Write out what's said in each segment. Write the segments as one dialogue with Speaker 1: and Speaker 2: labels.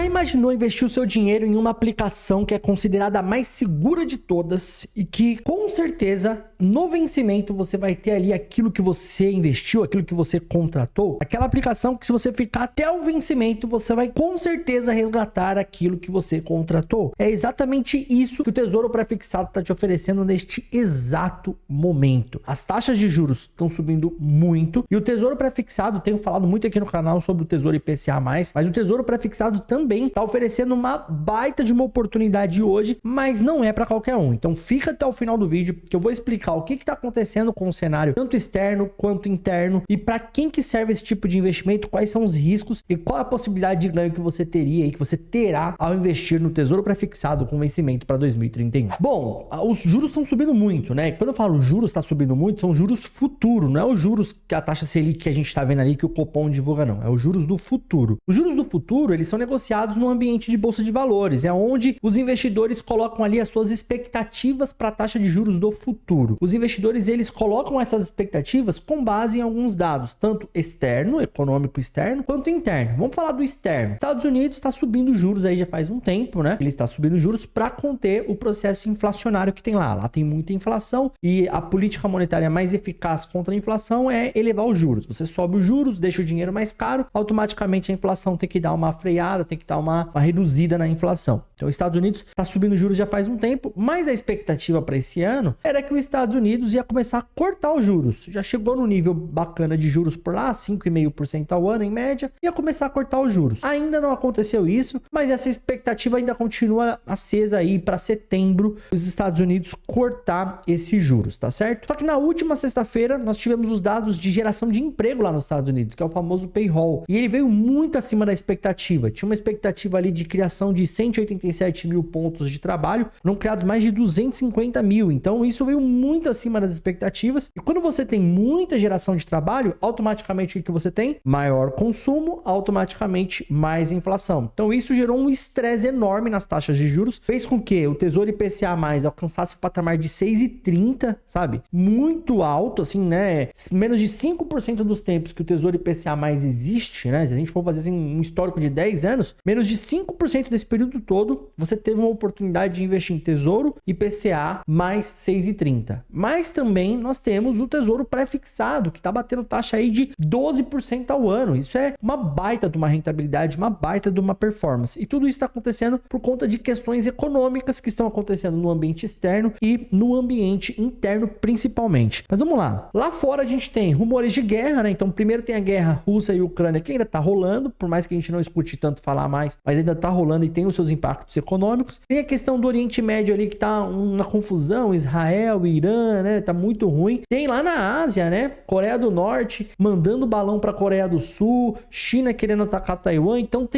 Speaker 1: Já imaginou investir o seu dinheiro em uma aplicação que é considerada a mais segura de todas e que, com certeza, no vencimento você vai ter ali aquilo que você investiu, aquilo que você contratou? Aquela aplicação que, se você ficar até o vencimento, você vai com certeza resgatar aquilo que você contratou. É exatamente isso que o Tesouro Pré-Fixado está te oferecendo neste exato momento. As taxas de juros estão subindo muito e o Tesouro Pré-Fixado, tenho falado muito aqui no canal sobre o Tesouro IPCA+, mas o Tesouro Pré-Fixado também está oferecendo uma baita de uma oportunidade hoje, mas não é para qualquer um. Então fica até o final do vídeo que eu vou explicar o que está acontecendo com o cenário tanto externo quanto interno e para quem que serve esse tipo de investimento, quais são os riscos e qual a possibilidade de ganho que você teria e que você terá ao investir no Tesouro Pré-Fixado com vencimento para 2031. Bom, os juros estão subindo muito, né? Quando eu falo juros está subindo muito, são juros futuro, não é os juros que a taxa Selic que a gente está vendo ali que o Copom divulga, não. É os juros do futuro. Os juros do futuro, eles são negociados no ambiente de bolsa de valores, é onde os investidores colocam ali as suas expectativas para a taxa de juros do futuro. Os investidores, eles colocam essas expectativas com base em alguns dados, tanto externo, econômico externo, quanto interno. Vamos falar do externo. Estados Unidos está subindo juros aí já faz um tempo, né? Ele está subindo juros para conter o processo inflacionário que tem lá. Lá tem muita inflação e a política monetária mais eficaz contra a inflação é elevar os juros. Você sobe os juros, deixa o dinheiro mais caro, automaticamente a inflação tem que dar uma freada, tem que dar uma reduzida na inflação. Então, os Estados Unidos está subindo juros já faz um tempo, mas a expectativa para esse ano era que os Estados Unidos ia começar a cortar os juros. Já chegou no nível bacana de juros por lá, 5,5% ao ano em média, ia começar a cortar os juros. Ainda não aconteceu isso, mas essa expectativa ainda continua acesa aí para setembro, os Estados Unidos cortar esses juros, tá certo? Só que na última sexta-feira nós tivemos os dados de geração de emprego lá nos Estados Unidos, que é o famoso payroll, e ele veio muito acima da expectativa. Tinha uma expectativa ali de criação de 187 mil pontos de trabalho, foram criados mais de 250 mil, então isso veio muito acima das expectativas. E quando você tem muita geração de trabalho, automaticamente o que você tem? Maior consumo, automaticamente mais inflação. Então isso gerou um estresse enorme nas taxas de juros, fez com que o Tesouro IPCA+ alcançasse o patamar de 6,30, sabe? Muito alto, assim, né? Menos de 5% dos tempos que o Tesouro IPCA+ existe, né? Se a gente for fazer assim, um histórico de 10 anos, menos de 5% desse período todo, você teve uma oportunidade de investir em Tesouro IPCA mais 6,30. Mas também nós temos o Tesouro Pré-Fixado, que está batendo taxa aí de 12% ao ano. Isso é uma baita de uma rentabilidade, uma baita de uma performance. E tudo isso está acontecendo por conta de questões econômicas que estão acontecendo no ambiente externo e no ambiente interno principalmente. Mas vamos lá. Lá fora a gente tem rumores de guerra, né? Então primeiro tem a guerra Rússia e Ucrânia, que ainda está rolando, por mais que a gente não escute tanto falar mais, mas ainda está rolando e tem os seus impactos econômicos. Tem a questão do Oriente Médio ali, que tá uma confusão, Israel, Irã, né? Tá muito ruim. Tem lá na Ásia, né? Coreia do Norte mandando balão para Coreia do Sul, China querendo atacar Taiwan. Então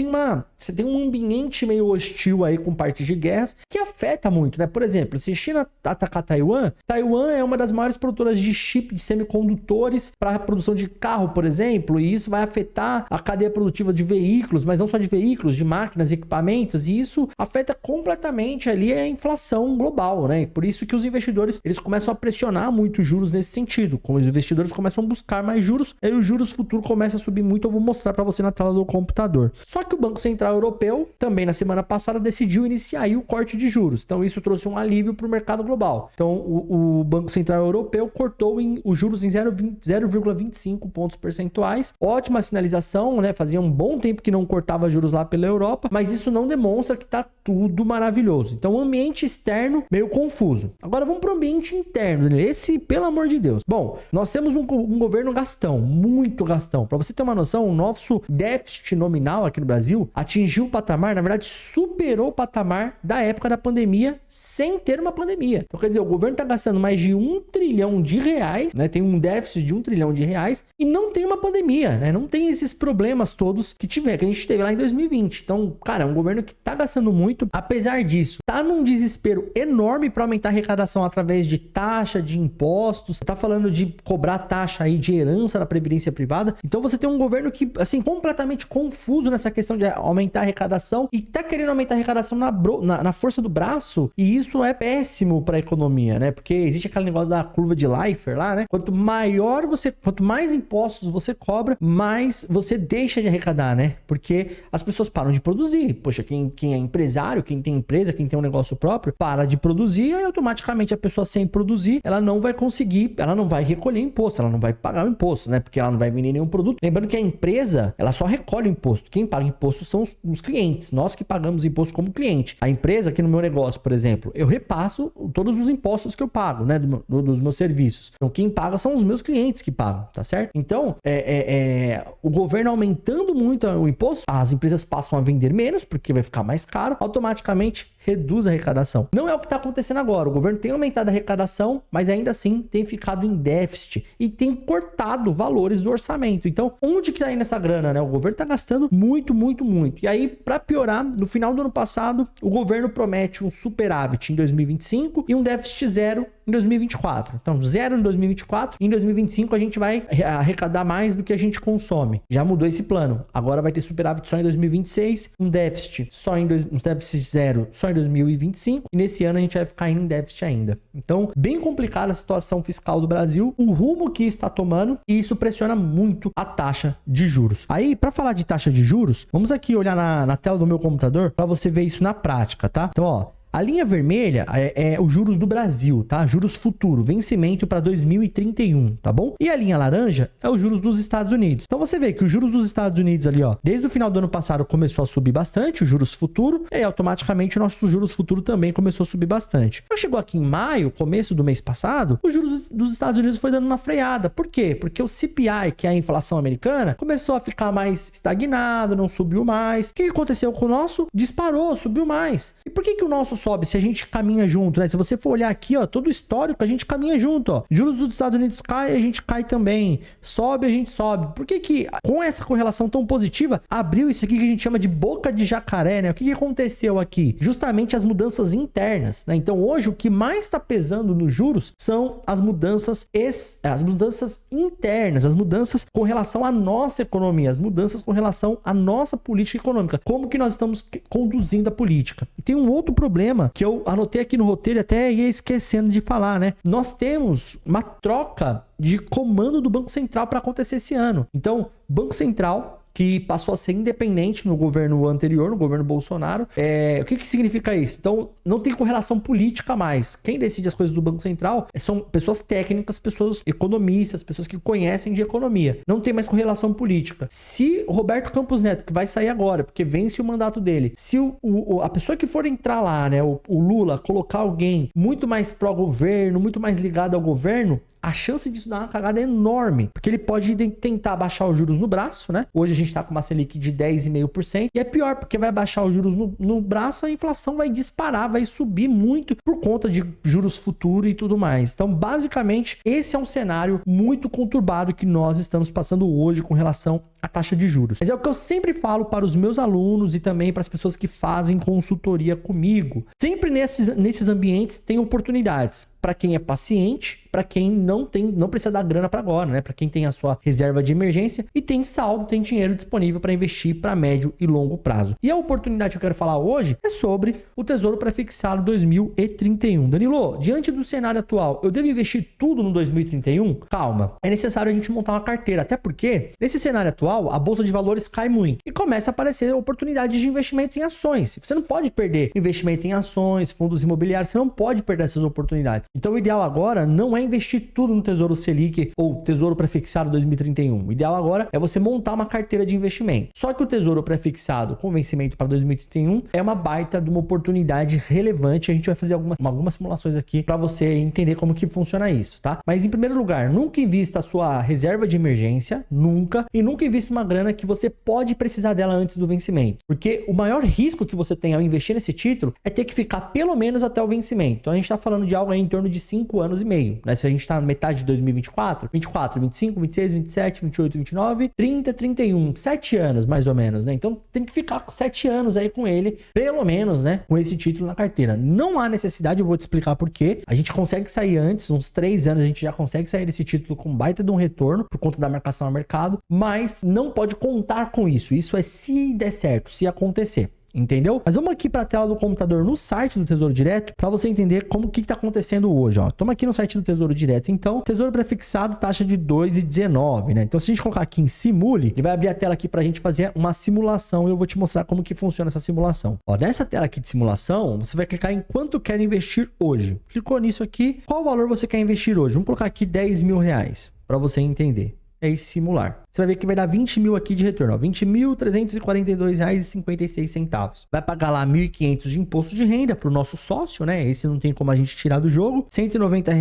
Speaker 1: você tem um ambiente meio hostil aí com parte de guerras que afeta muito, né? Por exemplo, se China atacar Taiwan, Taiwan é uma das maiores produtoras de chip, de semicondutores para a produção de carro, por exemplo, e isso vai afetar a cadeia produtiva de veículos, mas não só de veículos, de máquinas e equipamentos, e isso afeta completamente ali a inflação global, né? Por isso que os investidores, eles começam a pressionar muito juros nesse sentido. Como os investidores começam a buscar mais juros, aí os juros futuros começam a subir muito. Eu vou mostrar para você na tela do computador. Só que o Banco Central Europeu, também na semana passada, decidiu iniciar aí o corte de juros. Então isso trouxe um alívio para o mercado global. Então o Banco Central Europeu cortou os juros em 0,25 pontos percentuais. Ótima sinalização, né? Fazia um bom tempo que não cortava juros lá pela Europa, mas isso não demonstra que tá tudo maravilhoso. Então o ambiente externo meio confuso. Agora vamos para o ambiente interno, né? Esse, pelo amor de Deus. Bom, nós temos um governo gastão, muito gastão. Para você ter uma noção, o nosso déficit nominal aqui no Brasil atingiu o patamar, na verdade superou o patamar da época da pandemia sem ter uma pandemia. Então quer dizer, o governo está gastando mais de R$1 trilhão, né? Tem um déficit de R$1 trilhão e não tem uma pandemia, né? Não tem esses problemas todos que a gente teve lá em 2020. Então, cara, é um governo que tá gastando muito. Apesar disso, tá num desespero enorme para aumentar a arrecadação através de taxa, de impostos. Tá falando de cobrar taxa aí de herança da previdência privada. Então você tem um governo que, assim, completamente confuso nessa questão de aumentar a arrecadação e tá querendo aumentar a arrecadação na força do braço. E isso é péssimo para a economia, né? Porque existe aquele negócio da curva de Laffer lá, né? Quanto mais impostos você cobra, mais você deixa de arrecadar, né? Porque as pessoas param de produzir. Poxa, quem é empresário, quem tem empresa, quem tem um negócio próprio, para de produzir, aí automaticamente a pessoa sem produzir, ela não vai conseguir, ela não vai recolher imposto, ela não vai pagar o imposto, né? Porque ela não vai vender nenhum produto. Lembrando que a empresa, ela só recolhe o imposto. Quem paga imposto são os clientes. Nós que pagamos imposto como cliente. A empresa, aqui no meu negócio, por exemplo, eu repasso todos os impostos que eu pago, né? Dos meus serviços. Então, quem paga são os meus clientes que pagam, tá certo? Então, o governo aumentando muito o imposto, as empresas passam a vender menos, porque vai ficar mais caro, automaticamente reduz a arrecadação. Não é o que está acontecendo agora. O governo tem aumentado a arrecadação, mas ainda assim tem ficado em déficit e tem cortado valores do orçamento. Então, onde que está indo essa grana, né? O governo está gastando muito, muito, muito. E aí, para piorar, no final do ano passado, o governo promete um superávit em 2025 e um déficit zero em 2024. Então, zero em 2024 e em 2025 a gente vai arrecadar mais do que a gente consome. Já mudou esse plano. Agora vai ter superávit só em 2026, um déficit zero só em 2025 e nesse ano a gente vai ficar em déficit ainda. Então, bem complicada a situação fiscal do Brasil, o rumo que está tomando, e isso pressiona muito a taxa de juros. Aí, para falar de taxa de juros, vamos aqui olhar na tela do meu computador para você ver isso na prática, tá? Então, ó, a linha vermelha é os juros do Brasil, tá? Juros futuro, vencimento para 2031, tá bom? E a linha laranja é os juros dos Estados Unidos. Então você vê que os juros dos Estados Unidos ali, ó, desde o final do ano passado começou a subir bastante, os juros futuro, e aí, automaticamente o nosso juros futuro também começou a subir bastante. Então chegou aqui em maio, começo do mês passado, os juros dos Estados Unidos foi dando uma freada. Por quê? Porque o CPI, que é a inflação americana, começou a ficar mais estagnado, não subiu mais. O que aconteceu com o nosso? Disparou, subiu mais. E por que o nosso sobe se a gente caminha junto, né? Se você for olhar aqui, ó, todo o histórico, a gente caminha junto, ó. Juros dos Estados Unidos cai, a gente cai também. Sobe, a gente sobe. Por que com essa correlação tão positiva, abriu isso aqui que a gente chama de boca de jacaré, né? O que aconteceu aqui? Justamente as mudanças internas, né? Então, hoje, o que mais está pesando nos juros são as mudanças internas, as mudanças com relação à nossa economia, as mudanças com relação à nossa política econômica. Como que nós estamos conduzindo a política. E tem um outro problema que eu anotei aqui no roteiro e até ia esquecendo de falar, né? Nós temos uma troca de comando do Banco Central para acontecer esse ano. Então, Banco Central, que passou a ser independente no governo anterior, no governo Bolsonaro. O que significa isso? Então, não tem correlação política mais. Quem decide as coisas do Banco Central são pessoas técnicas, pessoas economistas, pessoas que conhecem de economia. Não tem mais correlação política. Se o Roberto Campos Neto, que vai sair agora, porque vence o mandato dele, se a pessoa que for entrar lá, né, o Lula, colocar alguém muito mais pró-governo, muito mais ligado ao governo, a chance disso dar uma cagada é enorme, porque ele pode tentar baixar os juros no braço, né? Hoje a gente tá com uma Selic de 10,5%, e é pior, porque vai baixar os juros no braço, a inflação vai disparar, vai subir muito por conta de juros futuros e tudo mais. Então, basicamente, esse é um cenário muito conturbado que nós estamos passando hoje com relação à taxa de juros. Mas é o que eu sempre falo para os meus alunos e também para as pessoas que fazem consultoria comigo. Sempre nesses ambientes tem oportunidades. Para quem é paciente, para quem não precisa dar grana para agora, né? Para quem tem a sua reserva de emergência e tem saldo, tem dinheiro disponível para investir para médio e longo prazo. E a oportunidade que eu quero falar hoje é sobre o Tesouro Prefixado 2031. Danilo, diante do cenário atual, eu devo investir tudo no 2031? Calma, é necessário a gente montar uma carteira, até porque nesse cenário atual, a bolsa de valores cai muito e começa a aparecer oportunidades de investimento em ações. Você não pode perder investimento em ações, fundos imobiliários, você não pode perder essas oportunidades. Então o ideal agora não é investir tudo no Tesouro Selic ou Tesouro Prefixado 2031. O ideal agora é você montar uma carteira de investimento. Só que o Tesouro Prefixado com vencimento para 2031 é uma baita de uma oportunidade relevante. A gente vai fazer algumas simulações aqui para você entender como que funciona isso, tá? Mas em primeiro lugar, nunca invista a sua reserva de emergência, nunca, e nunca invista uma grana que você pode precisar dela antes do vencimento. Porque o maior risco que você tem ao investir nesse título é ter que ficar pelo menos até o vencimento. Então a gente está falando de algo aí em torno de 5 anos e meio, né? Se a gente está na metade de 2024, 24, 25, 26, 27, 28, 29, 30, 31, 7 anos mais ou menos, né? Então tem que ficar 7 anos aí com ele, pelo menos, né? Com esse título na carteira. Não há necessidade, eu vou te explicar por quê. A gente consegue sair antes, uns 3 anos a gente já consegue sair desse título com baita de um retorno por conta da marcação ao mercado, mas não pode contar com isso. Isso é se der certo, se acontecer. entendeu? Mas vamos aqui para a tela do computador no site do Tesouro Direto para você entender como que está acontecendo hoje, ó. Estamos aqui no site do Tesouro Direto, então, Tesouro Prefixado, taxa de 2,19, né? Então, se a gente colocar aqui em Simule, ele vai abrir a tela aqui para a gente fazer uma simulação e eu vou te mostrar como que funciona essa simulação. Ó, nessa tela aqui de simulação, você vai clicar em quanto quer investir hoje. Clicou nisso aqui, qual valor você quer investir hoje? Vamos colocar aqui 10 mil reais para você entender. É isso, simular. Você vai ver que vai dar 20 mil aqui de retorno, ó, R$ 20.342,56. Vai pagar lá R$ 1.500 de imposto de renda para o nosso sócio, né? Esse não tem como a gente tirar do jogo. R$ 190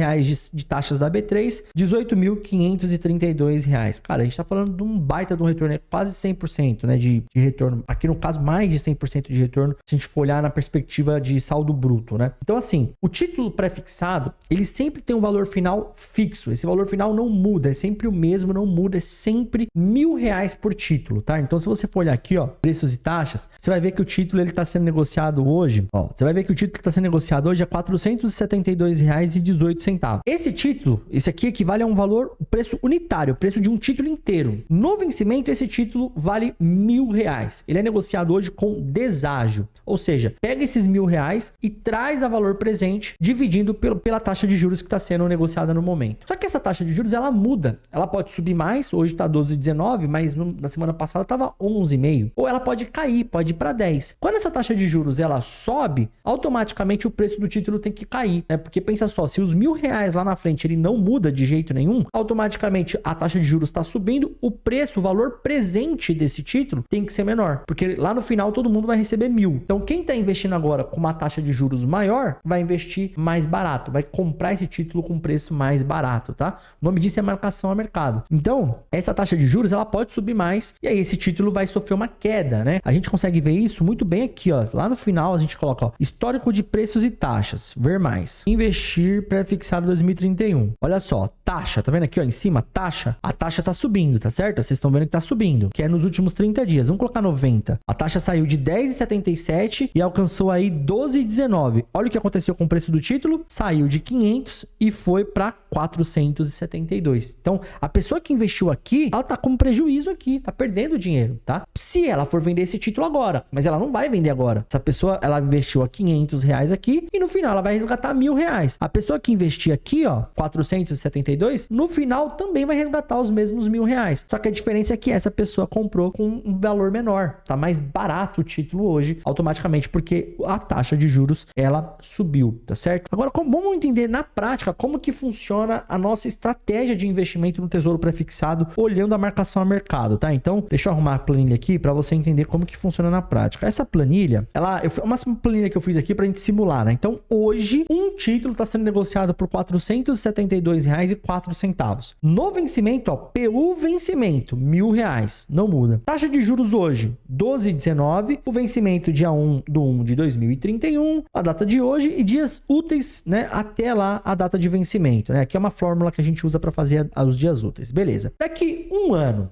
Speaker 1: de taxas da B3, R$ 18.532. Cara, a gente tá falando de um baita de um retorno, quase 100%, né, de retorno. Aqui no caso, mais de 100% de retorno, se a gente for olhar na perspectiva de saldo bruto, né? Então, assim, o título prefixado, ele sempre tem um valor final fixo. Esse valor final não muda, é sempre o mesmo, não muda, é sempre R$1.000 por título, tá? Então, se você for olhar aqui, ó, preços e taxas, você vai ver que o título, ele tá sendo negociado hoje, ó, você vai ver que o título tá sendo negociado hoje a R$ 472,18. Esse título, esse aqui equivale a um valor, o preço unitário, o preço de um título inteiro. No vencimento, esse título vale R$1.000. Ele é negociado hoje com deságio, ou seja, pega esses R$1.000 e traz a valor presente, dividindo pela taxa de juros que está sendo negociada no momento. Só que essa taxa de juros, ela muda, ela pode subir mais, hoje tá 12,19, mas na semana passada tava 11,5. Ou ela pode cair, pode ir para 10. Quando essa taxa de juros ela sobe, automaticamente o preço do título tem que cair, né? Porque pensa só, se os R$1.000 lá na frente ele não muda de jeito nenhum, automaticamente a taxa de juros está subindo, o preço, o valor presente desse título tem que ser menor, porque lá no final todo mundo vai receber 1.000. Então quem está investindo agora com uma taxa de juros maior, vai investir mais barato, vai comprar esse título com preço mais barato, tá? O nome disso é marcação a mercado. Então, essa taxa de juros, ela pode subir mais e aí esse título vai sofrer uma queda, né? A gente consegue ver isso muito bem aqui, ó. Lá no final a gente coloca, ó, histórico de preços e taxas, ver mais. Investir pré-fixado 2031. Olha só, taxa, tá vendo aqui, ó, em cima, taxa? A taxa tá subindo, tá certo? Vocês estão vendo que tá subindo, que é nos últimos 30 dias. Vamos colocar 90. A taxa saiu de 10,77 e alcançou aí 12,19. Olha o que aconteceu com o preço do título. Saiu de 500 e foi para 472. Então, a pessoa que investiu aqui, ela tá com prejuízo aqui, tá perdendo dinheiro, tá? Se ela for vender esse título agora, mas ela não vai vender agora. Essa pessoa, ela investiu a R$500 aqui e no final ela vai resgatar R$1.000. A pessoa que investir aqui, ó, 472, no final também vai resgatar os mesmos R$1.000. Só que a diferença é que essa pessoa comprou com um valor menor, tá mais barato o título hoje, automaticamente, porque a taxa de juros, ela subiu, tá certo? Agora, vamos entender na prática como que funciona a nossa estratégia de investimento no Tesouro Prefixado, olhando a marcação a mercado, tá? Então, deixa eu arrumar a planilha aqui para você entender como que funciona na prática. Essa planilha, é uma planilha que eu fiz aqui para a gente simular, né? Então, hoje, um título está sendo negociado por R$472,04. No vencimento, ó, PU vencimento, R$1.000, não muda. Taxa de juros hoje, 12,19. O vencimento dia 1/1 de 2031, a data de hoje e dias úteis, né? Até lá a data de vencimento, né? Aqui é uma fórmula que a gente usa para fazer os dias úteis, beleza? Daqui um ano.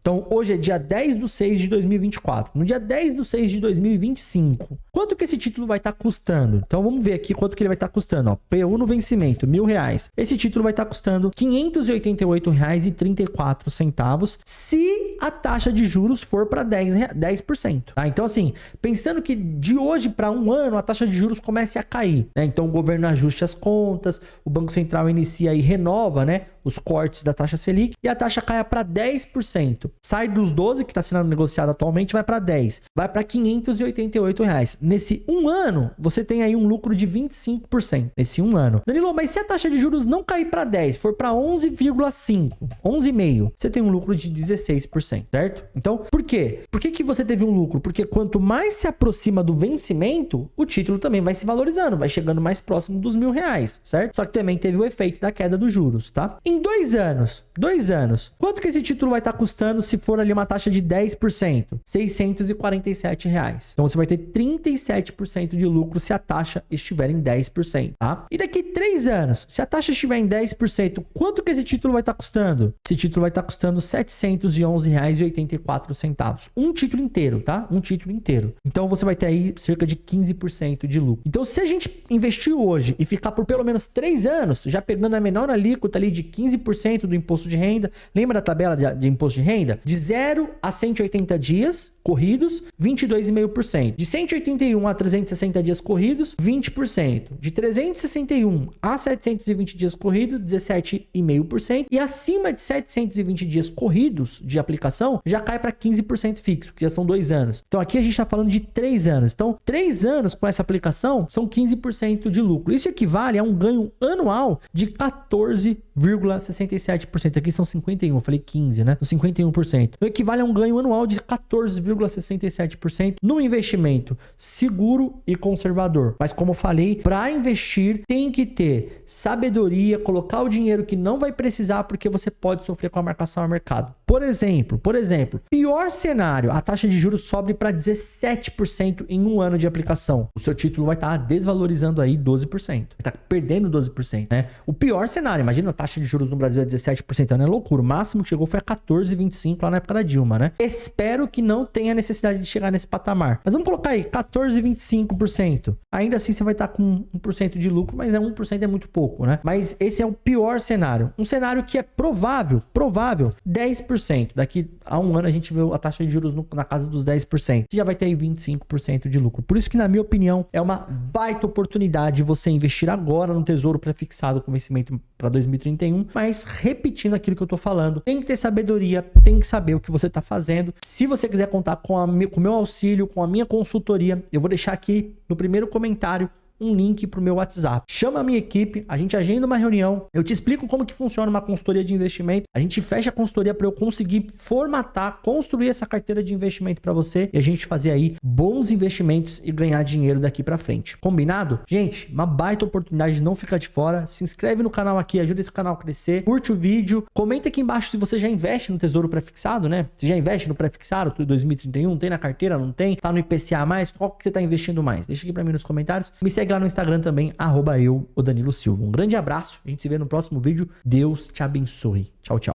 Speaker 1: Então, hoje é dia 10/6 de 2024. No dia 10/6 de 2025, quanto que esse título vai estar custando? Então, vamos ver aqui quanto que ele vai estar custando. Ó, PU no vencimento, R$1.000. Esse título vai estar custando R$588,34 se a taxa de juros for para 10%. Tá? Então, assim, pensando que de hoje para um ano a taxa de juros comece a cair, né? Então, o governo ajuste as contas, o Banco Central inicia e renova, né, os cortes da taxa Selic e a taxa caia para 10%. Sai dos 12 que está sendo negociado atualmente, vai para 10, vai para R$588. Nesse um ano, você tem aí um lucro de 25%. Nesse um ano. Danilo, mas se a taxa de juros não cair para 10, for para 11,5, 11,5, você tem um lucro de 16%, certo? Então, por quê? Por que você teve um lucro? Porque quanto mais se aproxima do vencimento, o título também vai se valorizando, vai chegando mais próximo dos R$1.000, certo? Só que também teve o efeito da queda dos juros, tá? Em 2 anos, quanto que esse título vai estar custando se for ali uma taxa de 10%? R$647. Então você vai ter 37% de lucro se a taxa estiver em 10%, tá? E daqui 3 anos, se a taxa estiver em 10%, quanto que esse título vai estar custando? Esse título vai estar custando R$711,84. Um título inteiro, tá? Um título inteiro. Então você vai ter aí cerca de 15% de lucro. Então se a gente investir hoje e ficar por pelo menos 3 anos, já pegando a menor alíquota ali de 15% do imposto de renda, lembra da tabela de imposto de renda? De 0 a 180 dias, corridos, 22,5%. De 181 a 360 dias corridos, 20%. De 361 a 720 dias corridos, 17,5%. E acima de 720 dias corridos de aplicação, já cai para 15% fixo, que já são 2 anos. Então aqui a gente está falando de 3 anos. Então 3 anos com essa aplicação são 15% de lucro. Isso equivale a um ganho anual de 14,67%. Aqui são 51, eu falei 15, né? 51%. Então equivale a um ganho anual de 14,67% no investimento seguro e conservador. Mas como eu falei, para investir tem que ter sabedoria, colocar o dinheiro que não vai precisar porque você pode sofrer com a marcação ao mercado. Por exemplo, pior cenário, a taxa de juros sobe para 17% em um ano de aplicação. O seu título vai estar desvalorizando aí 12%. Vai estar perdendo 12%, né? O pior cenário, imagina a taxa de juros no Brasil é 17%, não é loucura. O máximo que chegou foi a 14,25% lá na época da Dilma, né? Espero que não tenha necessidade de chegar nesse patamar. Mas vamos colocar aí 14,25%. Ainda assim você vai estar com 1% de lucro, mas 1% é muito pouco, né? Mas esse é o pior cenário. Um cenário que é provável, 10%. Daqui a um ano a gente vê a taxa de juros na casa dos 10%. Já vai ter aí 25% de lucro. Por isso que, na minha opinião, é uma baita oportunidade você investir agora no Tesouro Prefixado com vencimento para 2031. Mas repetindo aquilo que eu tô falando, tem que ter sabedoria, tem que saber o que você tá fazendo. Se você quiser contar com o meu auxílio, com a minha consultoria, eu vou deixar aqui no primeiro comentário um link pro meu WhatsApp. Chama a minha equipe, a gente agenda uma reunião, eu te explico como que funciona uma consultoria de investimento, a gente fecha a consultoria para eu conseguir formatar, construir essa carteira de investimento para você e a gente fazer aí bons investimentos e ganhar dinheiro daqui para frente. Combinado? Gente, uma baita oportunidade, não fica de fora. Se inscreve no canal aqui, ajuda esse canal a crescer, curte o vídeo, comenta aqui embaixo se você já investe no Tesouro Prefixado, né? Se já investe no Prefixado 2031, tem na carteira, não tem? Tá no IPCA+, qual que você tá investindo mais? Deixa aqui para mim nos comentários. Me segue lá no Instagram também, @o Danilo Silva. Um grande abraço, a gente se vê no próximo vídeo. Deus te abençoe. Tchau, tchau.